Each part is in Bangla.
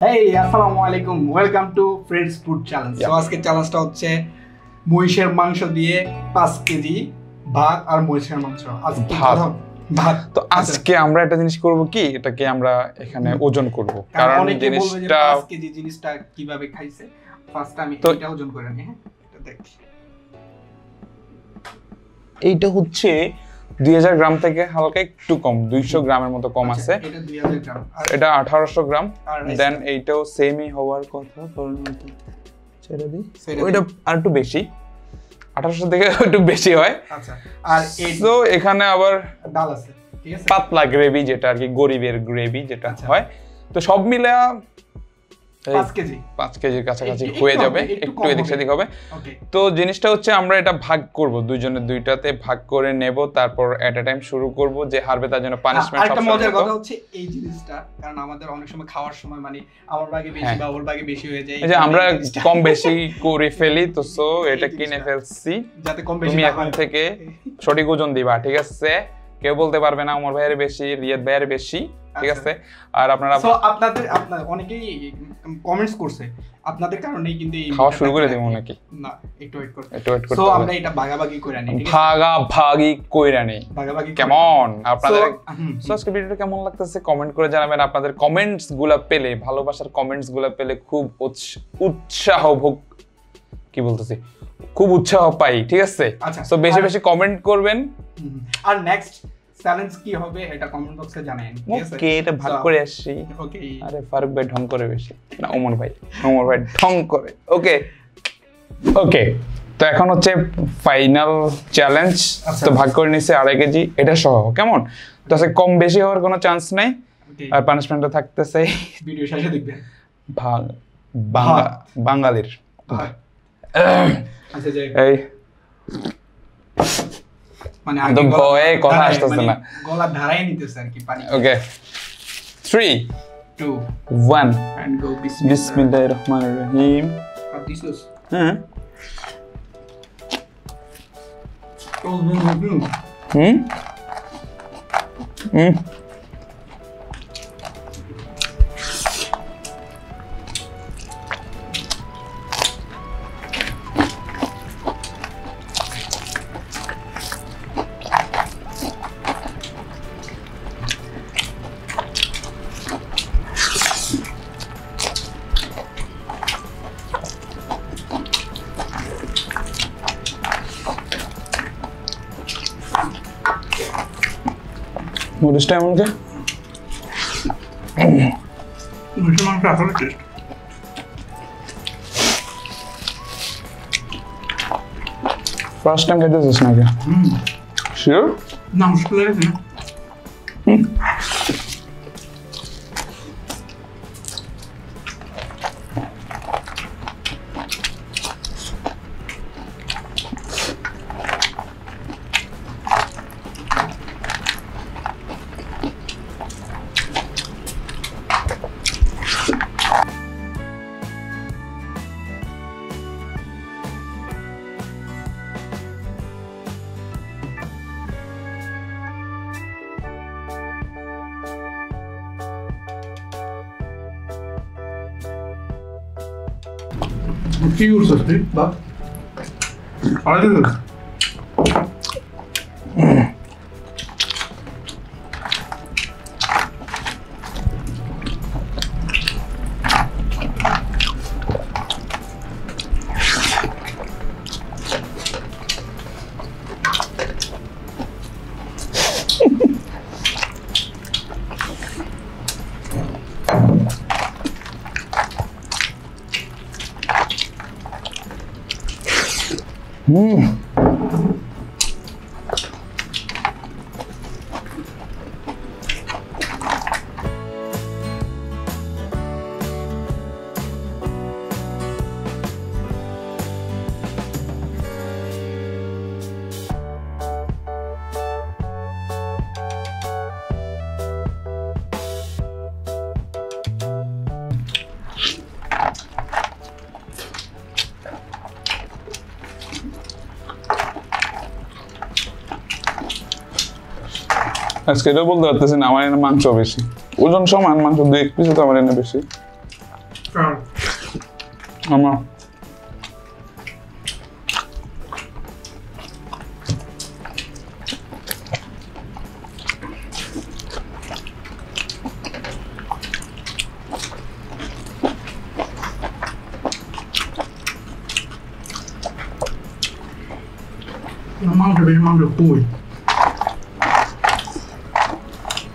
Hey, আসসালামু আলাইকুম, welcome to friends food challenge. তো আজকে চ্যালেঞ্জটা হচ্ছে মহিষের মাংস দিয়ে 5 কেজি ভাত আর মহিষের মাংস। আজকে ভাত। তো আজকে আমরা একটা জিনিস করব কি, এটাকে আমরা এখানে ওজন করব, কারণ জিনিসটা 5 কেজি জিনিসটা কিভাবে খাইছে ফার্স্ট আমি এটা ওজন করে নিই। হ্যাঁ, এটা দেখ, এইটা হচ্ছে 2000 গ্রাম থেকে হালকা একটু কম, 200 গ্রামের মতো কম আছে। এটা 2000 গ্রাম, এটা 1800 গ্রাম। দেন এইটাও সেমই হওয়ার কথা, কারণ ছেড়ে দিই, ওইটা আর একটু বেশি, 1800 থেকে একটু বেশি হয়। আচ্ছা, আর তো এখানে আবার ডাল আছে, ঠিক আছে, পাতলা গ্রেভি, যেটা আর কি গরিবের গ্রেভি যেটা হয়। তো সব মিলে 5 কেজির কাছাকাছি হয়ে যাবে, একটু এদিক সেদিক হবে। তো জিনিসটা হচ্ছে আমরা এটা ভাগ করব, দুইজনের দুইটাতে ভাগ করে নেব, তারপর এট আ টাইম শুরু করব। যে হারবে তার জন্য পানিশমেন্ট। একটা মজার কথা হচ্ছে এই জিনিসটা, কারণ আমাদের অনেক সময় খাওয়ার সময় মানে আমার ভাগে বেশি বা ওর ভাগে বেশি হয়ে যায়, এই যে আমরা কম বেশি করে ফেলি। তো সো এটা কিনে ফেলছি যাতে কম বেশি তুমি এখন থেকে সঠিক ওজন দিবা, ঠিক আছে? কেউ বলতে পারবে না ওমর ভাইয়ের বেশি, রিয়াদ ভাইয়ের বেশি, ঠিক আছে? আর আপনারা আপনাদের অনেকেই কমেন্টস করছে, আপনাদের কারণেই কিন্তু খাওয়া শুরু করে দেব নাকি না, একটু ওয়েট করতে, একটু ওয়েট করতে। সো আমরা এটা ভাগাভাগি করে নিই, ঠিক আছে? ভাগাভাগি কইরা নেই, ভাগাভাগি কেমন? আপনাদের আজকে ভিডিওটা কেমন লাগতেছে কমেন্ট করে জানাবেন। আপনাদের কমেন্টস গুলা পেলে, ভালোবাসার কমেন্টস গুলা পেলে খুব উৎসাহ কি বলতেছি, খুব উৎসাহ পাই, ঠিক আছে? সো বেশি বেশি কমেন্ট করবেন। আর নেক্সট চ্যালেঞ্জ কি হবে এটা কমেন্ট বক্সে জানাবেন, ঠিক আছে? ওকে, এটা ভাগ করে আসি। ওকে, আরে ফারুক ভাই ঢং করে বেশি না, ওমর ভাই ঢং করে। ওকে ওকে, তো এখন হচ্ছে ফাইনাল চ্যালেঞ্জ। তো ভাগ করে নিছে 2.5 কেজি এটা সহ, কেমন? তো আজকে কম বেশি হওয়ার কোনো চান্স নাই। আর পানিশমেন্টটা থাকতেছে ভিডিও শেষে দেখবেন, বাঙালির আচ্ছা যে এই মানে আগে ভয়ে কথা আসতেছে না, গলা ধারাই নিতেছে আর কি পানি। ওকে 3 2 1 এন্ড গো। বিসমিল্লাহির রহমানির রহিম। দিছস হ্যাঁ মরিচটা এমন কে? মাংস আসলে টেস্ট। ফার্স্ট টাইম খাইতেছিস নাকি? শিওর না, মুশকিল লাগে না। কি করছিস তুই? বা আরে আজকে এটা বলতে পারতেছি না, আমার এনে মাংস বেশি, ওজন সমান, মাংস 2-1 পিস তো আমার এনে বেশি। আমার মাংস বেশি মাংস কই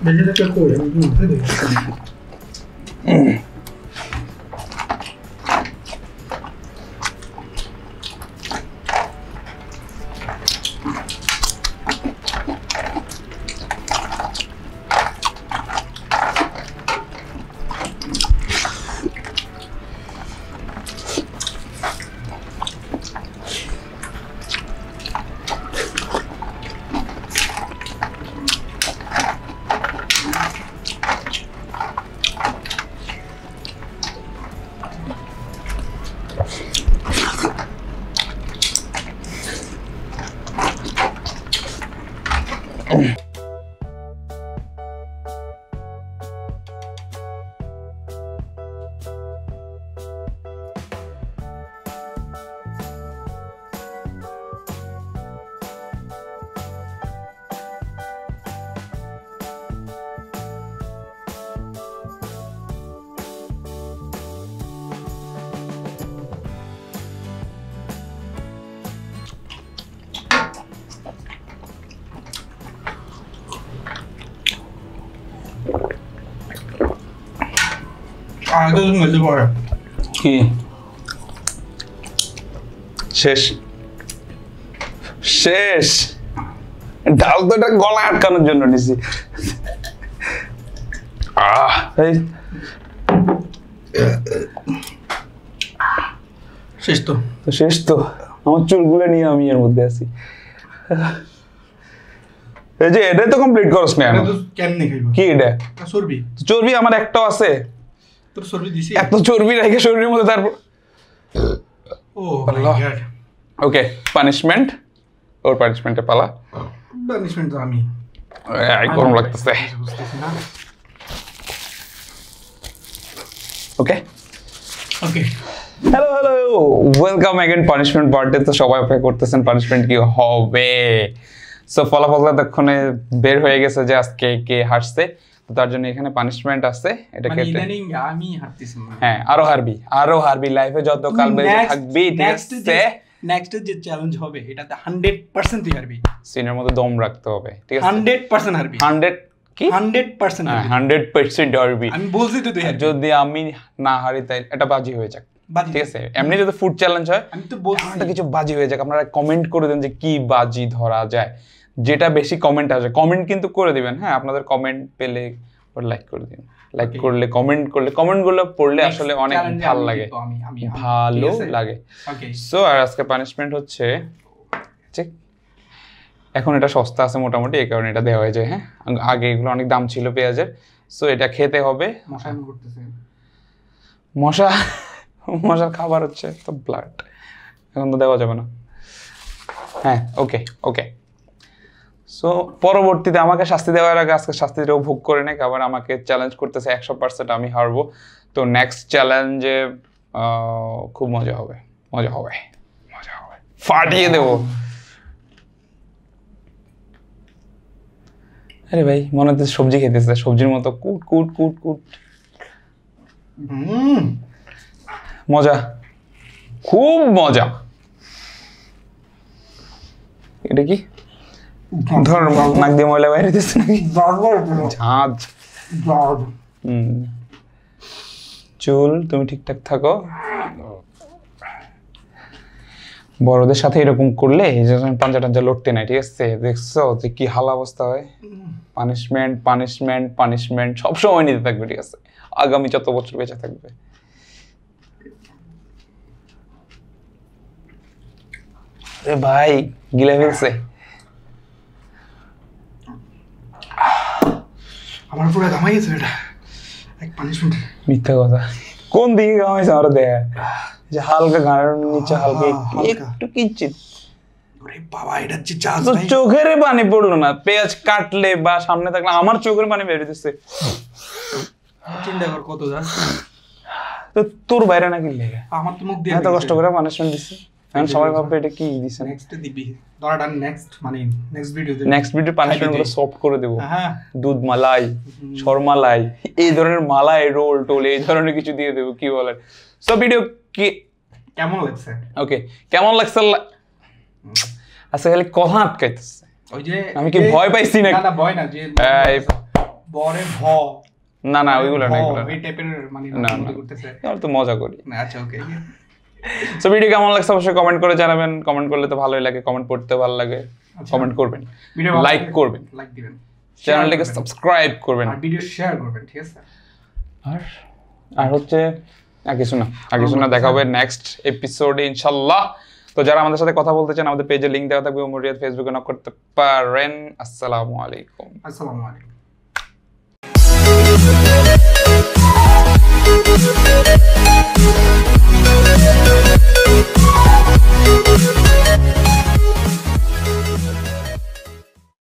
বেশি থেকে কই আমি কি মাথায় দেখি আগে মেজে পড়ে কি শেষ শেষ ডাল তো এটা গলা আটকানোর জন্য নিছি এই শেষ তো শেষ তো আমার চুলগুলো নিয়ে আমি এর মধ্যে আছি এই যে এটা তো কমপ্লিট করছ না এটা তো কেমনে খাইবো কি এটা চর্বি চর্বি আমার একটাও আছে তোর চর্বি দিছি এত চর্বি রেখে শরীরের মধ্যে তারপর ও মাই গড ওকে পানিশমেন্ট ওর পানিশমেন্টে পালা পানিশমেন্ট তো আমি গরম লাগতেছে বুঝতেছি না okay okay hello hello welcome again punishment পার্টে তো সবাই অপেক্ষা করতেছেন পানিশমেন্ট কি হবে সো ফলাফল ততক্ষণে বের হয়ে গেছে যে আজকে কে হারছে তার জন্য এখানে পানিশমেন্ট আছে এটা মানে কেটে ইদানিং আমি হারতেছি হ্যাঁ আরো হারবি লাইফে যত কাল বেঁচে থাকবি নেক্সট যে চ্যালেঞ্জ হবে এটাতে 100% তুই হারবি সিনের মধ্যে দম রাখতে হবে ঠিক আছে 100% হারবি 100 কি 100% হারবি 100% হারবি আমি বলছি তো তুই হারবি যদি আমি না হারি তাই এটা বাজি হয়ে যাক বাজি ঠিক আছে এমনি যদি ফুড চ্যালেঞ্জ হয় আমি তো বলছি একটা কিছু বাজি হয়ে যাক আপনারা কমেন্ট করে দেন যে কি বাজি ধরা যায় যেটা বেশি কমেন্ট আসে কমেন্ট কিন্তু করে দিবেন হ্যাঁ আপনাদের কমেন্ট পেলে লাইক করে দিন লাইক করলে কমেন্ট গুলো পড়লে আসলে অনেক ভালো লাগে ভালো লাগে সো আর আজকে পানিশমেন্ট হচ্ছে এখন এটা সস্তা আছে মোটামুটি এই কারণে এটা দেওয়া হয়েছে হ্যাঁ আগে এগুলো অনেক দাম ছিল পেঁয়াজের সো এটা খেতে হবে মশার খাবার হচ্ছে তো ব্লাড এখন তো দেওয়া যাবে না হ্যাঁ ওকে সো পরবর্তীতে আমাকে শাস্তি দেওয়ার আগে আজকে শাস্তিটাও ভোগ করে নেই আবার আমাকে চ্যালেঞ্জ করতেছে 100% আমি হারবো তো নেক্সট চ্যালেঞ্জে খুব মজা হবে ফাটিয়ে দেবো আরে ভাই মনে হচ্ছে সবজি খেতেছে সবজির মতো কুট মজা খুব মজা এটা কি ধর নাক দিয়ে ময়লা বাইরে দিচ্ছে নাকি ঝাঁজ চুল তুমি ঠিকঠাক থাকো বড়দের সাথে এরকম করলে পাঞ্জা টাঞ্জা লড়তে নাই ঠিক আছে দেখছো যে কি হাল অবস্থা হয় পানিশমেন্ট সবসময় নিতে থাকবে ঠিক আছে আগামী যত বছর বেঁচে থাকবে ভাই গিলে ফেলছে আমার পুরো ঘামাই গেছে এটা এক পানিশমেন্ট মিথ্যা কথা কোন দিকে ঘামাইছে আমার দেখ যে হালকা গাড়ির নিচে হালকা একটু কিঞ্চিত ওরে বাবা এটা যে চাষ ভাই চোখের পানি পড়লো না পেঁয়াজ কাটলে বা সামনে থাকলে আমার চোখের পানি বের হইতেছে চিন্তা কর কত যা তো তোর বাইরে নাকি লেগে আমার তো মুখ দিয়ে এত কষ্ট করে পানিশমেন্ট দিছি এখন সবাই ভাববে এটা কি দিছেন নেক্সট দিবি ধরাটা নেক্সট মানে নেক্সট ভিডিওতে নেক্সট ভিডিও পানিশমেন্ট গুলো সফট করে দেব হ্যাঁ দুধ মালাই শর্মালাই এই ধরনের মালাই রোল টোল এই ধরনের কিছু দিয়ে দেব কি বলেন সো ভিডিও কি কেমন লাগছে ওকে কেমন লাগছে আচ্ছা খালি কথা আটকাইতেছে ওই যে আমি কি ভয় পাইছি না না ভয় না যে বরে ভ না না ওইগুলো না এই টাইপের মানে করতেছে আমি তো মজা করি আচ্ছা ওকে সো ভিডিও কেমন লাগছে অবশ্যই কমেন্ট করে জানাবেন কমেন্ট করলে তো ভালোই লাগে কমেন্ট পড়তে ভালো লাগে কমেন্ট করবেন ভিডিও লাইক করবেন লাইক দিবেন চ্যানেলটাকে সাবস্ক্রাইব করবেন আর ভিডিও শেয়ার করবেন ঠিক আছে আর হচ্ছে আর কিছু না দেখা হবে নেক্সট এপিসোডে ইনশাআল্লাহ তো যারা আমাদের সাথে কথা বলতে চান আমাদের পেজে লিংক দেওয়া থাকবে ওমর রিয়াদ ফেসবুকে নক করতে পারেন আসসালামু আলাইকুম